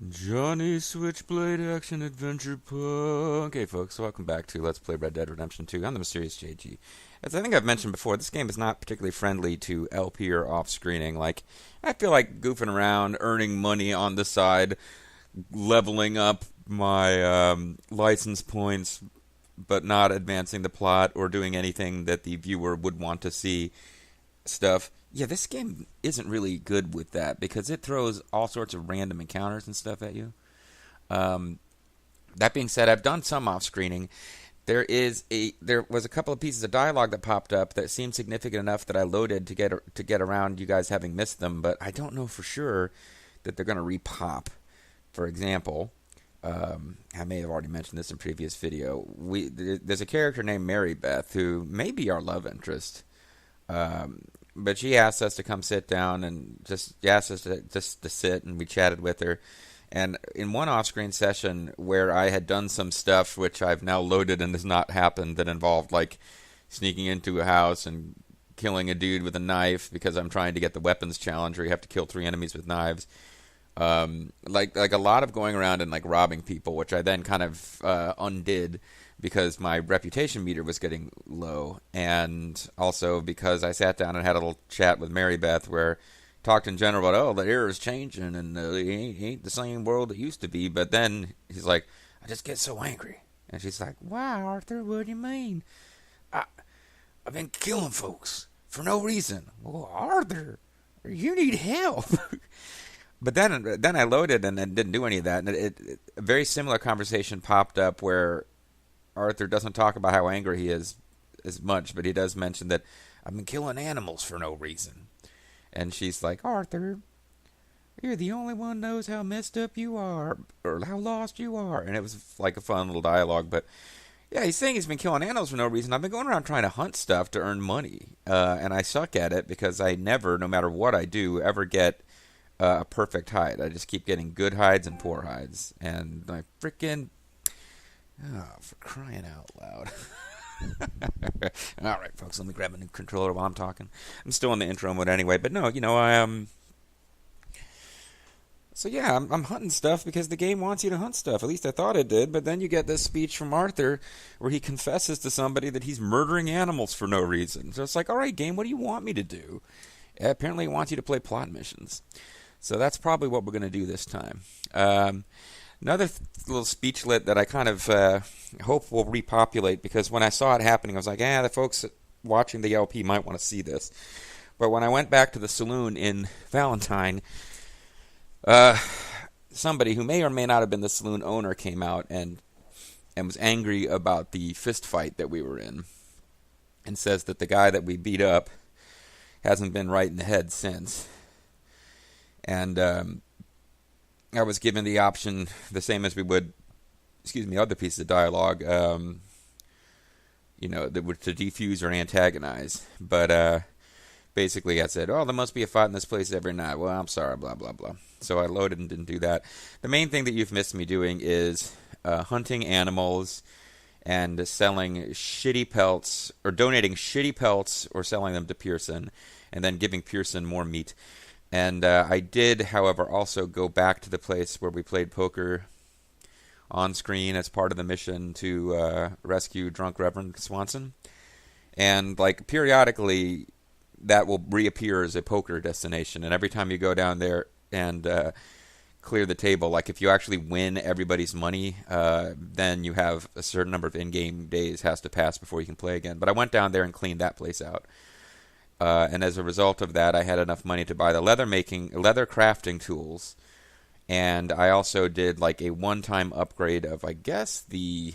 Johnny Switchblade Action Adventure Punk. Hey folks, welcome back to Let's Play Red Dead Redemption 2. I'm the Mysterious JG. As I think I've mentioned before, this game is not particularly friendly to LP or off-screening. I feel like goofing around, earning money on the side, leveling up my license points, but not advancing the plot or doing anything that the viewer would want to see stuff. Yeah, this game isn't really good with that because it throws all sorts of random encounters and stuff at you. Um, that being said, I've done some off-screening. There was a couple of pieces of dialogue that popped up that seemed significant enough that I loaded to get around you guys having missed them, but I don't know for sure that they're going to repop. For example, I may have already mentioned this in a previous video. There's a character named Mary Beth who may be our love interest. But she asked us to come sit down and just asked us to sit, and we chatted with her. And in one off-screen session where I had done some stuff which I've now loaded and has not happened, that involved like sneaking into a house and killing a dude with a knife because I'm trying to get the weapons challenge where you have to kill 3 enemies with knives. Like a lot of going around and like robbing people, which I then kind of undid because my reputation meter was getting low, and also because I sat down and had a little chat with Mary Beth where talked in general about, the era is changing and it ain't the same world it used to be. But then he's like, I just get so angry, and she's like, wow, Arthur, what do you mean? I've been killing folks for no reason. Well, Arthur, you need help. But then I loaded and didn't do any of that, and a very similar conversation popped up where Arthur doesn't talk about how angry he is as much, but he does mention that I've been killing animals for no reason. And she's like, Arthur, you're the only one knows how messed up you are, or how lost you are. And it was like a fun little dialogue. But yeah, he's saying he's been killing animals for no reason. I've been going around trying to hunt stuff to earn money, and I suck at it because I never, no matter what I do, ever get a perfect hide. I just keep getting good hides and poor hides. And I freaking... Oh, for crying out loud. All right, folks, let me grab a new controller while I'm talking. I'm still in the intro mode anyway, but no, So yeah, I'm hunting stuff because the game wants you to hunt stuff. At least I thought it did, but then you get this speech from Arthur where he confesses to somebody that he's murdering animals for no reason. So it's like, all right, game, what do you want me to do? Apparently, he wants you to play plot missions. So that's probably what we're going to do this time. Another little speechlet that I kind of hope will repopulate, because when I saw it happening, I was like, the folks watching the LP might want to see this. But when I went back to the saloon in Valentine, somebody who may or may not have been the saloon owner came out and was angry about the fist fight that we were in, and says that the guy that we beat up hasn't been right in the head since. And I was given the option, the same as we would, other pieces of dialogue, that were to defuse or antagonize. But basically I said, there must be a fight in this place every night. Well, I'm sorry, blah, blah, blah. So I loaded and didn't do that. The main thing that you've missed me doing is hunting animals and selling shitty pelts, or donating shitty pelts or selling them to Pearson, and then giving Pearson more meat. And I did, however, also go back to the place where we played poker on screen as part of the mission to rescue drunk Reverend Swanson. And periodically, that will reappear as a poker destination. And every time you go down there and clear the table, if you actually win everybody's money, then you have a certain number of in-game days has to pass before you can play again. But I went down there and cleaned that place out. And as a result of that, I had enough money to buy the leather crafting tools, and I also did a one-time upgrade of, I guess, the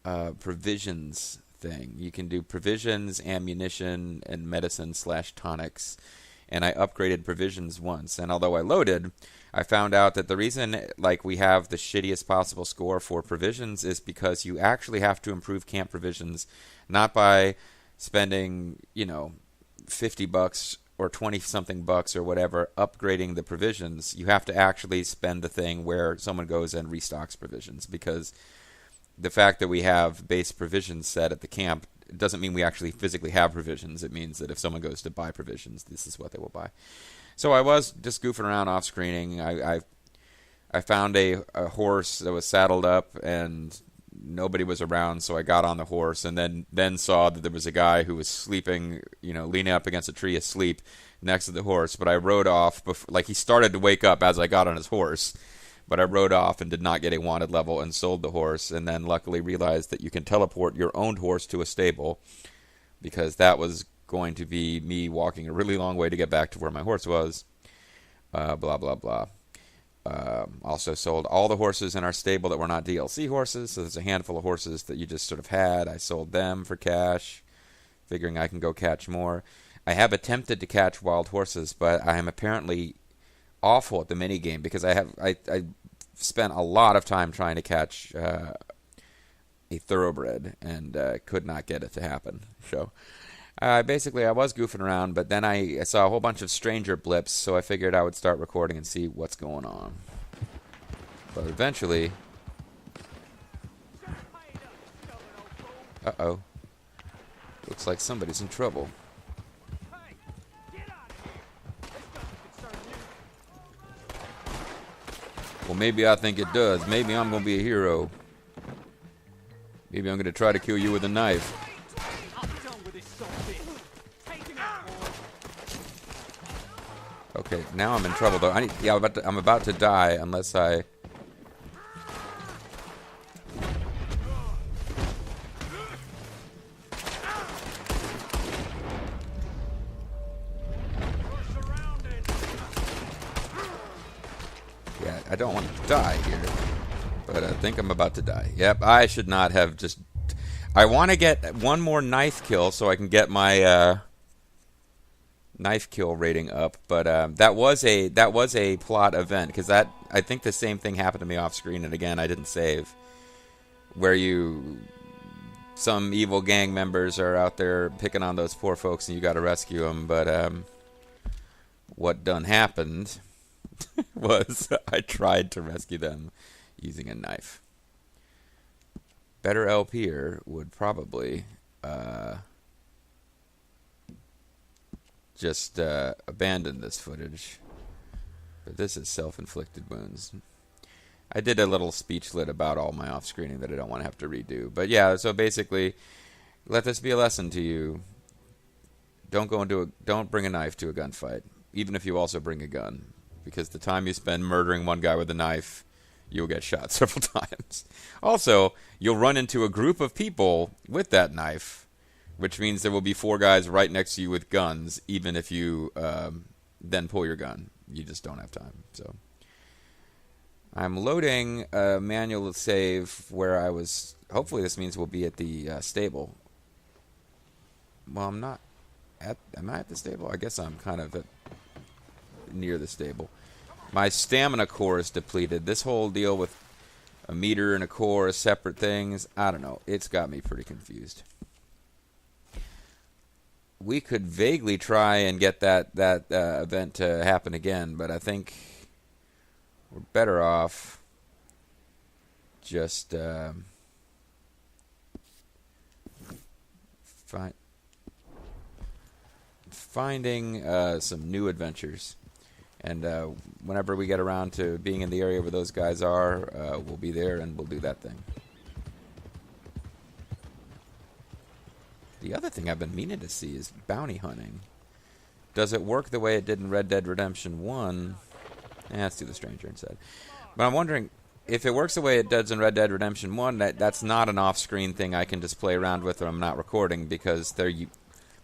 provisions thing. You can do provisions, ammunition, and medicine/tonics, and I upgraded provisions once. And although I loaded, I found out that the reason we have the shittiest possible score for provisions is because you actually have to improve camp provisions, not by spending, $50 or 20-something bucks or whatever upgrading the provisions. You have to actually spend the thing where someone goes and restocks provisions, because the fact that we have base provisions set at the camp doesn't mean we actually physically have provisions. It means that if someone goes to buy provisions, this is what they will buy. So I was just goofing around off screening. I found a horse that was saddled up and nobody was around, so I got on the horse and then saw that there was a guy who was sleeping, leaning up against a tree asleep next to the horse. But I rode off like he started to wake up as I got on his horse. But I rode off and did not get a wanted level and sold the horse, and then luckily realized that you can teleport your owned horse to a stable, because that was going to be me walking a really long way to get back to where my horse was. Blah, blah, blah. Also sold all the horses in our stable that were not DLC horses, so there's a handful of horses that you just sort of had. I sold them for cash, figuring I can go catch more. I have attempted to catch wild horses, but I am apparently awful at the minigame, because I spent a lot of time trying to catch a thoroughbred and could not get it to happen. So basically I was goofing around, but then I saw a whole bunch of stranger blips, so I figured I would start recording and see what's going on. But eventually... Uh-oh. Looks like somebody's in trouble. Well, maybe I think it does. Maybe I'm going to be a hero. Maybe I'm going to try to kill you with a knife. Okay, now I'm in trouble, though. I'm about to die unless I... I don't want to die here, but I think I'm about to die. Yep, I should not have just... I want to get one more knife kill so I can get my knife kill rating up, but that was a plot event, because I think the same thing happened to me off screen, and again I didn't save, where some evil gang members are out there picking on those poor folks and you got to rescue them, but what done happened was I tried to rescue them using a knife. Better LPer would probably just abandon this footage, but this is self-inflicted wounds. I did a little speechlet about all my off-screening that I don't want to have to redo, but yeah, so basically, let this be a lesson to you. Don't bring a knife to a gunfight, even if you also bring a gun. Because the time you spend murdering one guy with a knife, you'll get shot several times. Also, you'll run into a group of people with that knife, which means there will be 4 guys right next to you with guns, even if you then pull your gun. You just don't have time. So, I'm loading a manual save where I was... Hopefully this means we'll be at the stable. Well, I'm not at... Am I at the stable? I guess I'm kind of near the stable. My stamina core is depleted. This whole deal with a meter and a core as separate things, I don't know. It's got me pretty confused. We could vaguely try and get that event to happen again, but I think we're better off just finding some new adventures. And whenever we get around to being in the area where those guys are, we'll be there and we'll do that thing. The other thing I've been meaning to see is bounty hunting. Does it work the way it did in Red Dead Redemption 1? Let's do the Stranger instead. But I'm wondering, if it works the way it does in Red Dead Redemption 1, that's not an off-screen thing I can just play around with when I'm not recording, because there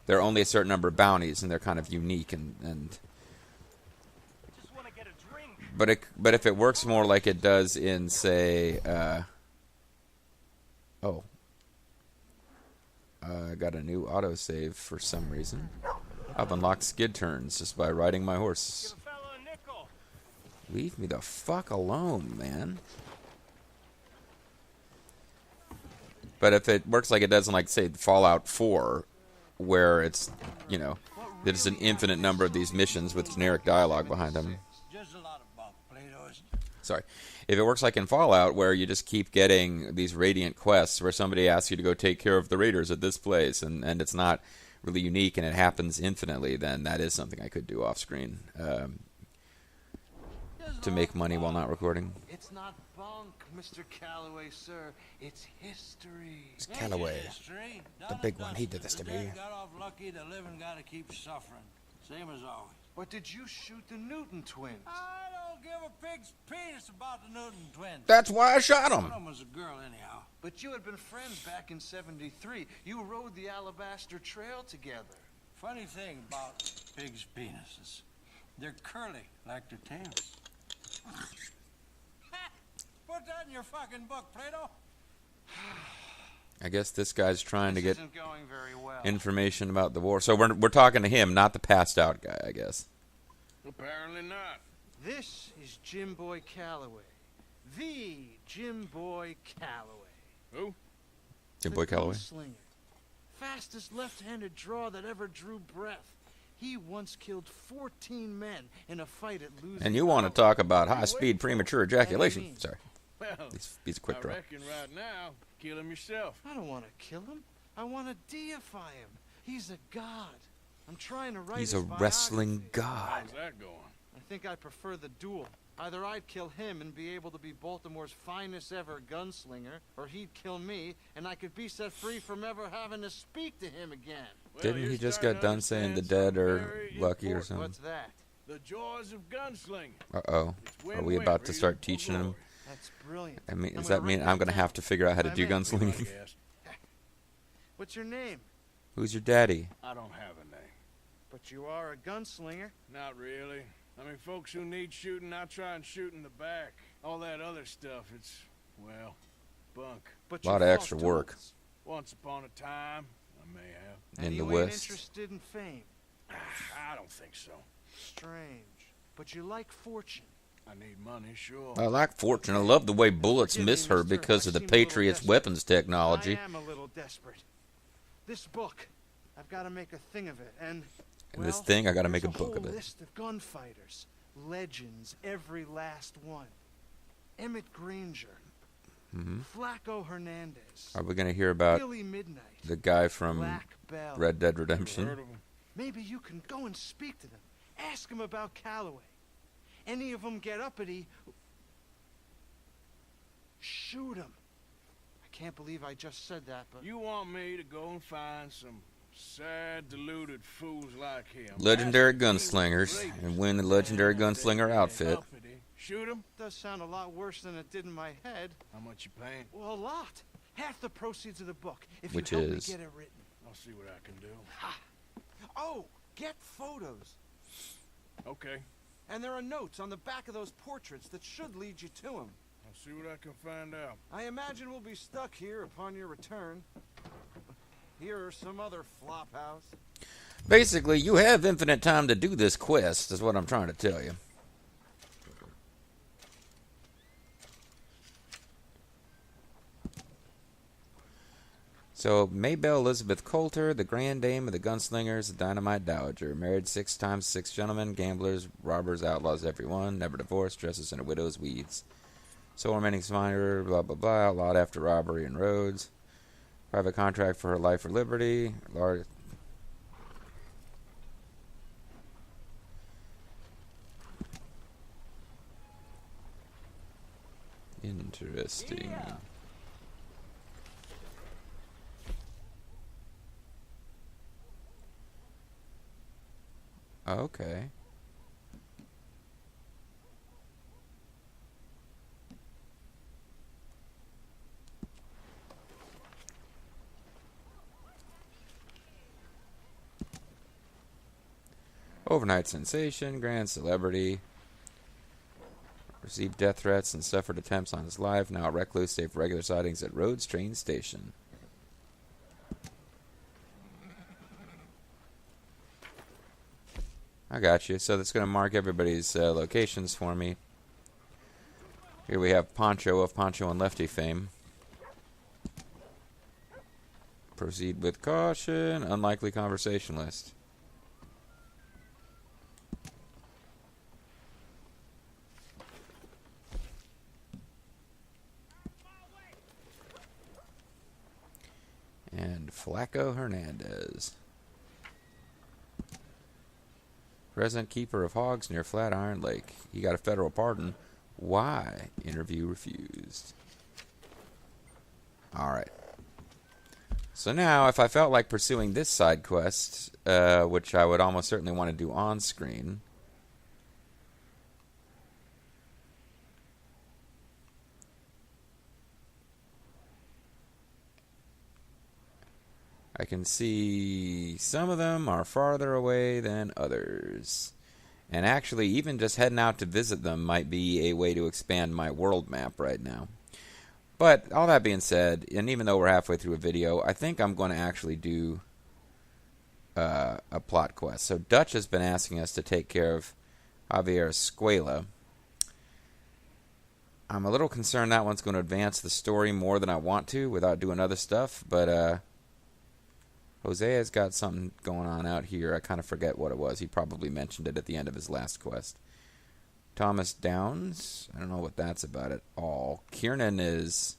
are only a certain number of bounties, and they're kind of unique and But if it works more like it does in, say, I got a new autosave for some reason. I've unlocked skid turns just by riding my horse. Leave me the fuck alone, man. But if it works like it does in, like, say, Fallout 4, where it's, there's an infinite number of these missions with generic dialogue behind them. Sorry. If it works like in Fallout, where you just keep getting these Radiant quests where somebody asks you to go take care of the raiders at this place, and it's not really unique and it happens infinitely, then that is something I could do off screen to make money while not recording. It's not bunk, Mr. Calloway, sir. It's history. It's Calloway, the big one. He did this to me. The got off lucky, the living gotta keep suffering. Same as always. But did you shoot the Newton twins? I don't give a pig's penis about the Newton twins. That's why I shot One him. of them was a girl, anyhow. But you had been friends back in '73. You rode the Alabaster Trail together. Funny thing about pigs' penises. They're curly, like their tails. Put that in your fucking book, Plato. I guess this guy's trying to get Isn't going very well. information about the war. So we're talking to him, not the passed out guy, I guess. Apparently not. This is Jim Boy Calloway. The Jim Boy Calloway. Who? Jim Boy Calloway. Gunslinger. Fastest left-handed draw that ever drew breath. He once killed 14 men in a fight at Losing. And you want to talk about high-speed premature ejaculation. Sorry. Well, He's a quick I draw. reckon right now, kill him yourself. I don't want to kill him. I want to deify him. He's a god. I'm trying to write He's his a wrestling biography. god. How's that going? I think I prefer the duel. Either I'd kill him and be able to be Baltimore's finest ever gunslinger, or he'd kill me and I could be set free from ever having to speak to him again. Well, Didn't you're he just starting got to done saying the understand dead are something very lucky or important. something? What's that? The joys of gunslinging. Uh-oh. It's Are we win-win about to for start you, teaching for him? glory. That's brilliant. I mean, I'm does gonna that mean write I'm going to down. have to figure out how to I'm do in. I gunslinging? guess. What's your name? Who's your daddy? I don't have a name. But you are a gunslinger. Not really. I mean, folks who need shooting, I try and shoot in the back. All that other stuff, it's, well, bunk. But Lot you of fought extra work. duels. Once upon a time, I may have. And In the you ain't West. interested in fame. I don't think so. Strange. But you like fortune. I need money, sure. I like Fortune. I love the way bullets Forgive me, miss her mister. because I of the seem a little Patriots' desperate. weapons technology. I am a little desperate. This book, I've got to make a thing of it, and And this well, thing, I got to make a there's book of whole it. list of gunfighters, legends, every last one. Emmett Granger, Hmm. Flaco Hernandez, Are we going to hear about Billy Midnight, the guy from Black Bell. Red Dead Never Redemption? heard of 'em. Maybe you can go and speak to them. Ask them about Calloway. Any of them get uppity, shoot them. I can't believe I just said that, but You want me to go and find some sad, deluded fools like him? Legendary Ask them gunslingers rapists. and win the legendary And if they gunslinger get outfit. uppity, shoot 'em? it does sound a lot worse than it did in my head. How much you paying? Well, a lot. Half the proceeds of the book, if Which you help is? me get it written. I'll see what I can do. Oh, get photos. Okay, And there are notes on the back of those portraits that should lead you to them. I'll see what I can find out. I imagine we'll be stuck here upon your return. Here or some other flop house. Basically, you have infinite time to do this quest, is what I'm trying to tell you. So, Maybelle Elizabeth Coulter, the Grand Dame of the Gunslingers, the Dynamite Dowager, married 6 times 6 gentlemen, gamblers, robbers, outlaws, everyone, never divorced, dresses in a widow's weeds. Sole remaining survivor, blah blah blah, outlawed after robbery in Rhodes. Private contract for her life or liberty. Large. Interesting. Okay. Overnight sensation, grand celebrity. Received death threats and suffered attempts on his life. Now a recluse, save for regular sightings at Rhodes train station. I got you. So that's going to mark everybody's locations for me. Here we have Poncho of Poncho and Lefty fame. Proceed with caution. Unlikely conversationalist. And Flaco Hernandez. Resident keeper of hogs near Flatiron Lake. He got a federal pardon. Why? Interview refused. Alright. So now, if I felt like pursuing this side quest, which I would almost certainly want to do on screen, I can see some of them are farther away than others. And actually, even just heading out to visit them might be a way to expand my world map right now. But all that being said, and even though we're halfway through a video, I think I'm going to actually do a plot quest. So Dutch has been asking us to take care of Javier Escuela. I'm a little concerned that one's going to advance the story more than I want to without doing other stuff, but Jose's got something going on out here. I kind of forget what it was. He probably mentioned it at the end of his last quest. Thomas Downs. I don't know what that's about at all. Kiernan is...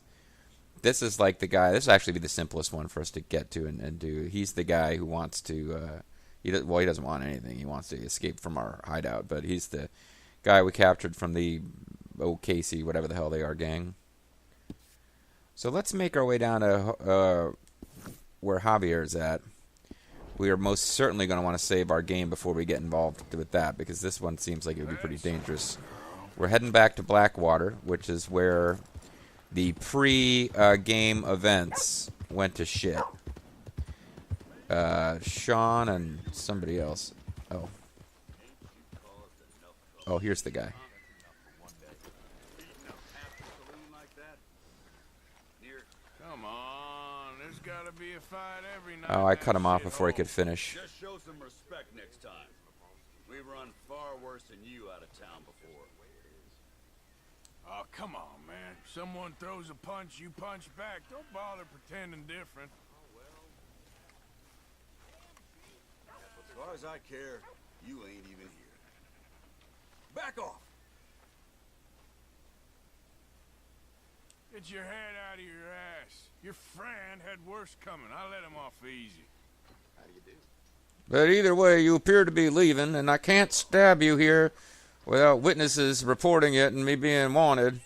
This is like the guy... This will actually be the simplest one for us to get to and do. He's the guy who wants to... he doesn't want anything. He wants to escape from our hideout. But he's the guy we captured from the Casey, whatever the hell they are, gang. So let's make our way down to... where Javier's at. We are most certainly going to want to save our game before we get involved with that, because this one seems like it would be pretty dangerous. We're heading back to Blackwater, which is where the pre-game events went to shit. Sean and somebody else. Oh, here's the guy. Come on, there's gotta be a fight every night. Oh, I cut him off before he could finish. Just show some respect next time. We've run far worse than you out of town before. Oh, come on, man. Someone throws a punch, you punch back. Don't bother pretending different. As far as I care, you ain't even here. Back off! Get your head out of your ass. Your friend had worse coming. I let him off easy. How do you do? But either way, you appear to be leaving, and I can't stab you here without witnesses reporting it and me being wanted.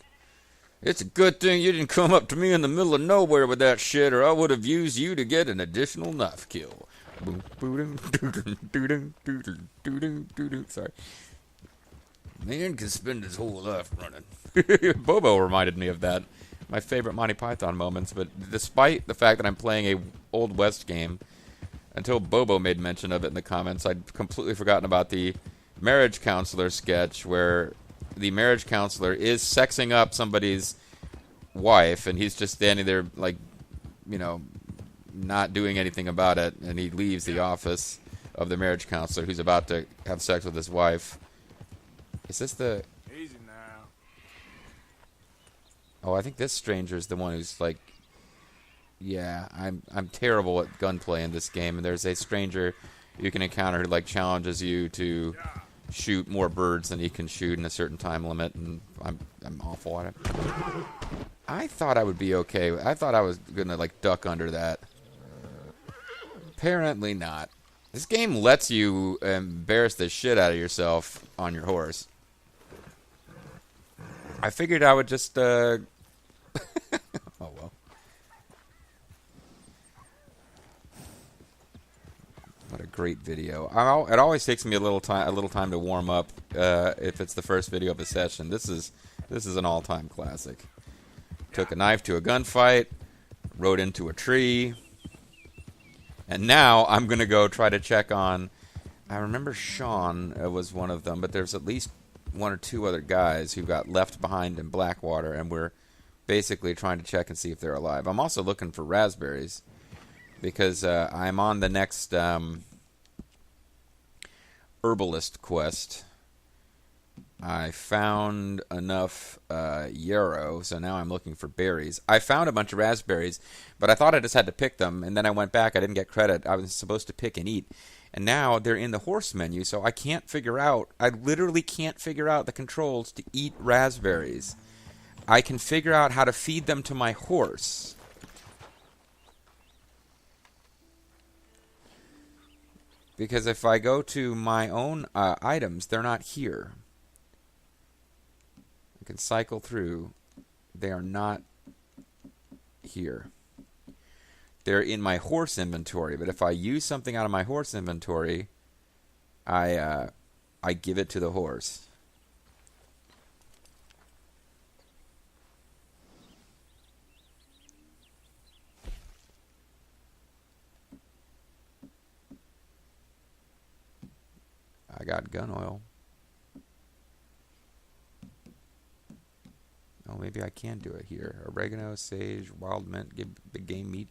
It's a good thing you didn't come up to me in the middle of nowhere with that shit, or I would have used you to get an additional knife kill. Sorry. Man can spend his whole life running. Bobo reminded me of that. My favorite Monty Python moments, but despite the fact that I'm playing a Old West game, until Bobo made mention of it in the comments, I'd completely forgotten about the marriage counselor sketch where the marriage counselor is sexing up somebody's wife, and he's just standing there, like, you know, not doing anything about it, and he leaves the office of the marriage counselor who's about to have sex with his wife. Is this the... Easy now. Oh, I think this stranger is the one who's like... Yeah, I'm terrible at gunplay in this game, and there's a stranger you can encounter who like challenges you to shoot more birds than he can shoot in a certain time limit, and I'm awful at it. I thought I would be okay. I thought I was gonna like duck under that. Apparently not. This game lets you embarrass the shit out of yourself on your horse. I figured I would just oh well. What a great video. It always takes me a little time to warm up if it's the first video of a session. This is an all-time classic. Took a knife to a gunfight, rode into a tree, and now I'm going to go try to check on... I remember Sean was one of them, but there's at least one or two other guys who got left behind in Blackwater, and we're basically trying to check and see if they're alive. I'm also looking for raspberries, because I'm on the next herbalist quest. I found enough yarrow, so now I'm looking for berries. I found a bunch of raspberries, but I thought I just had to pick them, and then I went back. I didn't get credit. I was supposed to pick and eat. And now they're in the horse menu, so I can't figure out, I literally can't figure out the controls to eat raspberries. I can figure out how to feed them to my horse. Because if I go to my own items, they're not here. I can cycle through. They are not here. They're in my horse inventory, but if I use something out of my horse inventory, I give it to the horse. I got gun oil. Oh, maybe I can do it here. Oregano, sage, wild mint, big game meat.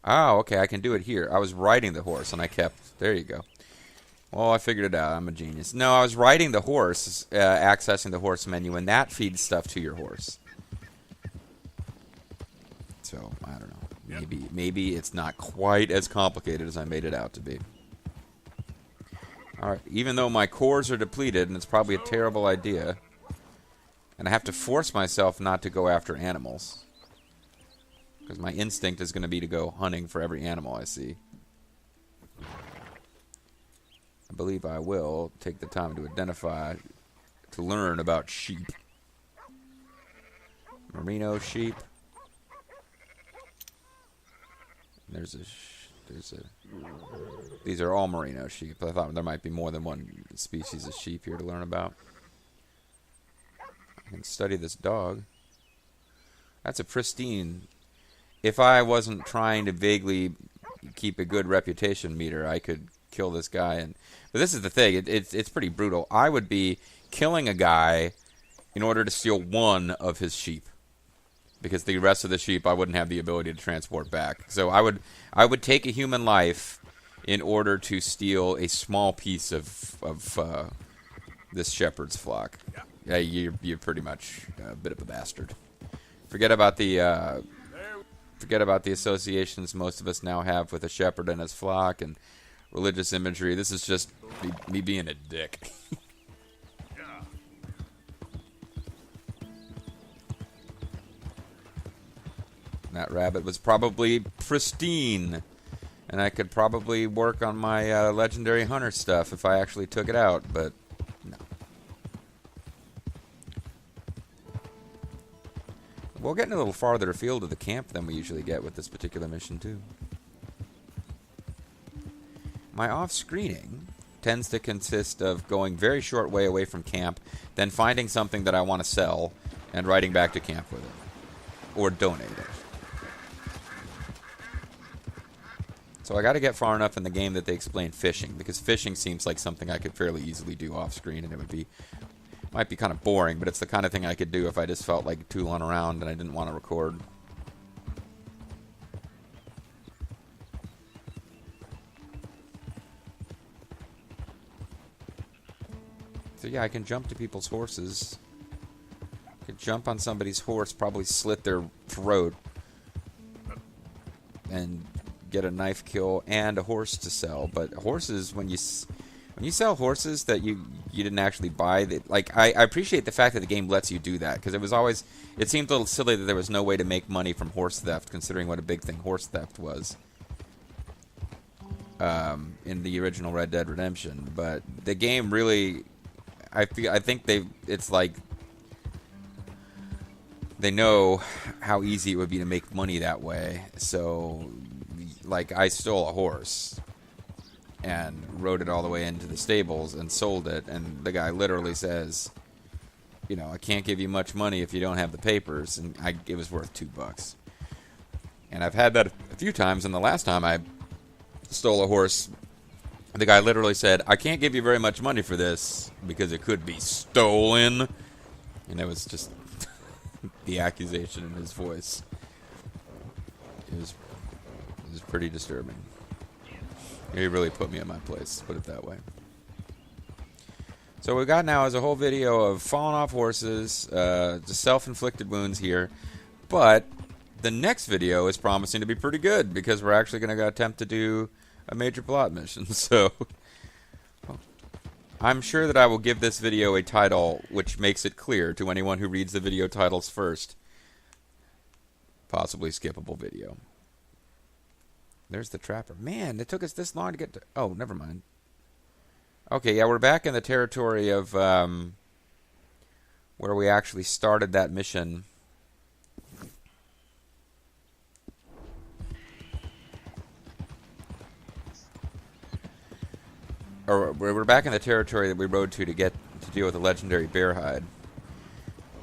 Oh, okay, I can do it here. I was riding the horse, and I kept... There you go. Well, I figured it out. I'm a genius. No, I was riding the horse, accessing the horse menu, and that feeds stuff to your horse. So, I don't know. Maybe it's not quite as complicated as I made it out to be. Alright, even though my cores are depleted, and it's probably a terrible idea, and I have to force myself not to go after animals. Because my instinct is going to be to go hunting for every animal I see. I believe I will take the time to identify, to learn about sheep. Merino sheep. These are all merino sheep. I thought there might be more than one species of sheep here to learn about. I can study this dog. That's a pristine... If I wasn't trying to vaguely keep a good reputation meter, I could kill this guy. But this is the thing. It's pretty brutal. I would be killing a guy in order to steal one of his sheep. Because the rest of the sheep I wouldn't have the ability to transport back. So I would take a human life in order to steal a small piece of this shepherd's flock. Yeah, you're pretty much a bit of a bastard. Forget about the associations most of us now have with a shepherd and his flock and religious imagery. This is just me being a dick. That rabbit was probably pristine, and I could probably work on my legendary hunter stuff if I actually took it out, but no. We're getting a little farther afield of the camp than we usually get with this particular mission, too. My off-screening tends to consist of going very short way away from camp, then finding something that I want to sell, and riding back to camp with it. Or donate it. So I got to get far enough in the game that they explain fishing, because fishing seems like something I could fairly easily do off-screen, and it might be kind of boring, but it's the kind of thing I could do if I just felt like tooling around and I didn't want to record. So yeah, I can jump to people's horses. I could jump on somebody's horse, probably slit their throat, and get a knife kill and a horse to sell. But horses, when you sell horses that you didn't actually buy, I appreciate the fact that the game lets you do that, because it seemed a little silly that there was no way to make money from horse theft, considering what a big thing horse theft was in the original Red Dead Redemption. But the game really, I think it's like they know how easy it would be to make money that way. So, like, I stole a horse and rode it all the way into the stables and sold it, and the guy literally says, you know, I can't give you much money if you don't have the papers, and it was worth $2. And I've had that a few times, and the last time I stole a horse, the guy literally said, I can't give you very much money for this because it could be stolen. And it was just the accusation in his voice. It was pretty disturbing. He really put me in my place, put it that way. So what we got now is a whole video of falling off horses, just self-inflicted wounds here. But the next video is promising to be pretty good, because we're actually going to attempt to do a major plot mission. So I'm sure that I will give this video a title which makes it clear to anyone who reads the video titles first. Possibly skippable video. There's the trapper. Man, it took us this long to get to... Oh, never mind. Okay, yeah, we're back in the territory of where we actually started that mission. Or we're back in the territory that we rode to get to deal with the legendary bear hide.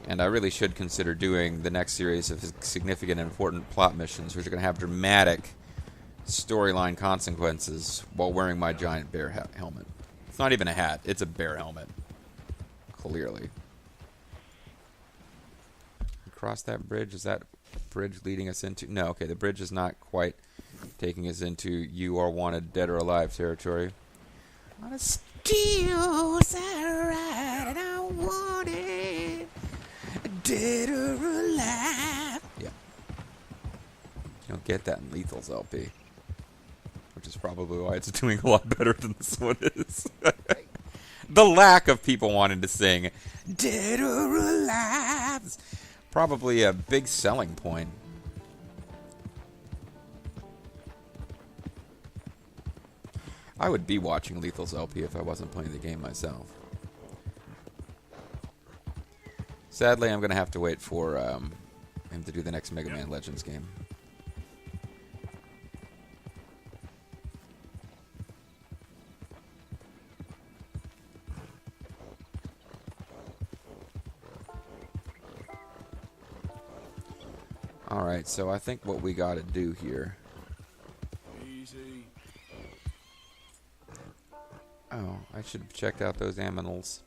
And I really should consider doing the next series of significant and important plot missions, which are going to have dramatic storyline consequences while wearing my giant bear helmet. It's not even a hat, it's a bear helmet. Clearly. Across that bridge, is that bridge leading us into... No, okay, the bridge is not quite taking us into you are wanted, dead or alive territory. On a steel side, and I want it dead or alive. Yeah. You don't get that in Lethal's LP. Which is probably why it's doing a lot better than this one is. The lack of people wanting to sing dead or alive is probably a big selling point. I would be watching Lethal's LP if I wasn't playing the game myself. Sadly, I'm going to have to wait for him to do the next Mega Man Legends game. Alright, so I think what we got to do here... Easy. Oh, I should have checked out those aminals.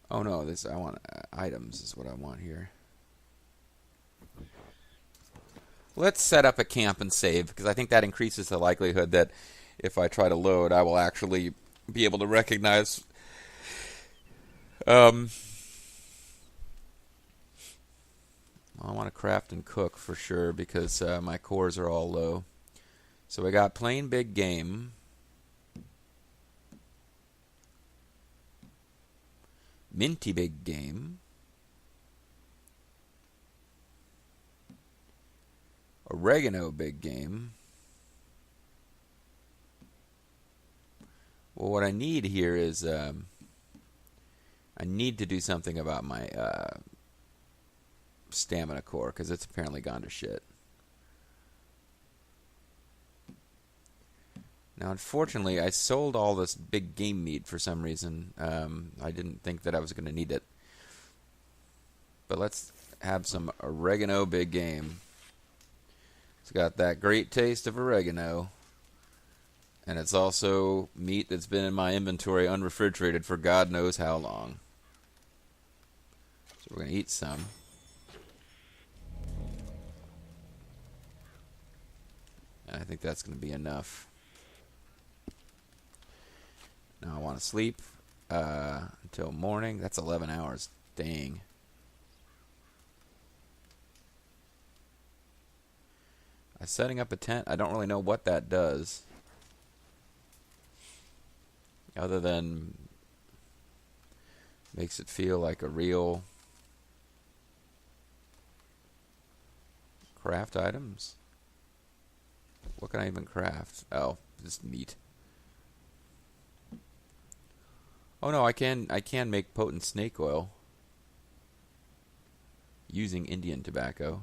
Oh no, this I want items is what I want here. Let's set up a camp and save, because I think that increases the likelihood that if I try to load, I will actually be able to recognize I want to craft and cook for sure, because my cores are all low. So we got plain big game. Minty big game. Oregano big game. Well, what I need here is I need to do something about my stamina core, because it's apparently gone to shit. Now, unfortunately, I sold all this big game meat for some reason. I didn't think that I was going to need it. But let's have some oregano big game. It's got that great taste of oregano. And it's also meat that's been in my inventory unrefrigerated for God knows how long. So we're going to eat some. And I think that's going to be enough. Now I want to sleep until morning. That's 11 hours. Dang. Setting up a tent, I don't really know what that does. Other than makes it feel like a real craft items. What can I even craft? Oh, just meat. Oh no, I can make potent snake oil using Indian tobacco.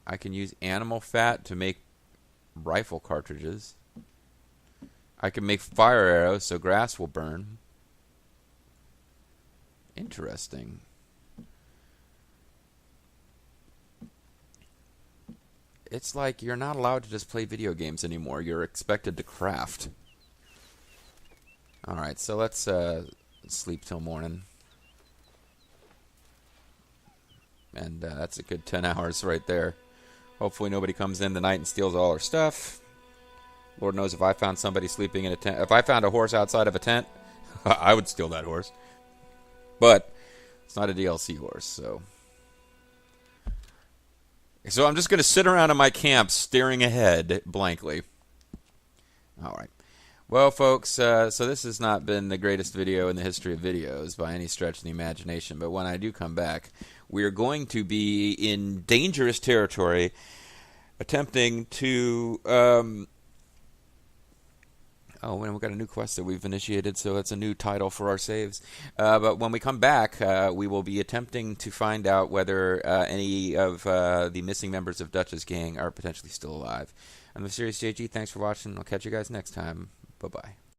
I can use animal fat to make rifle cartridges. I can make fire arrows so grass will burn. Interesting. It's like you're not allowed to just play video games anymore. You're expected to craft. Alright, so let's sleep till morning. And that's a good 10 hours right there. Hopefully nobody comes in tonight and steals all our stuff. Lord knows if I found somebody sleeping in a tent. If I found a horse outside of a tent, I would steal that horse. But it's not a DLC horse, so So I'm just going to sit around in my camp staring ahead blankly. All right. Well, folks, so this has not been the greatest video in the history of videos by any stretch of the imagination, but when I do come back, we are going to be in dangerous territory attempting to... Oh, and we've got a new quest that we've initiated, so that's a new title for our saves. But when we come back, we will be attempting to find out whether any of the missing members of Dutch's gang are potentially still alive. I'm the Mysterious JG. Thanks for watching. I'll catch you guys next time. Bye-bye.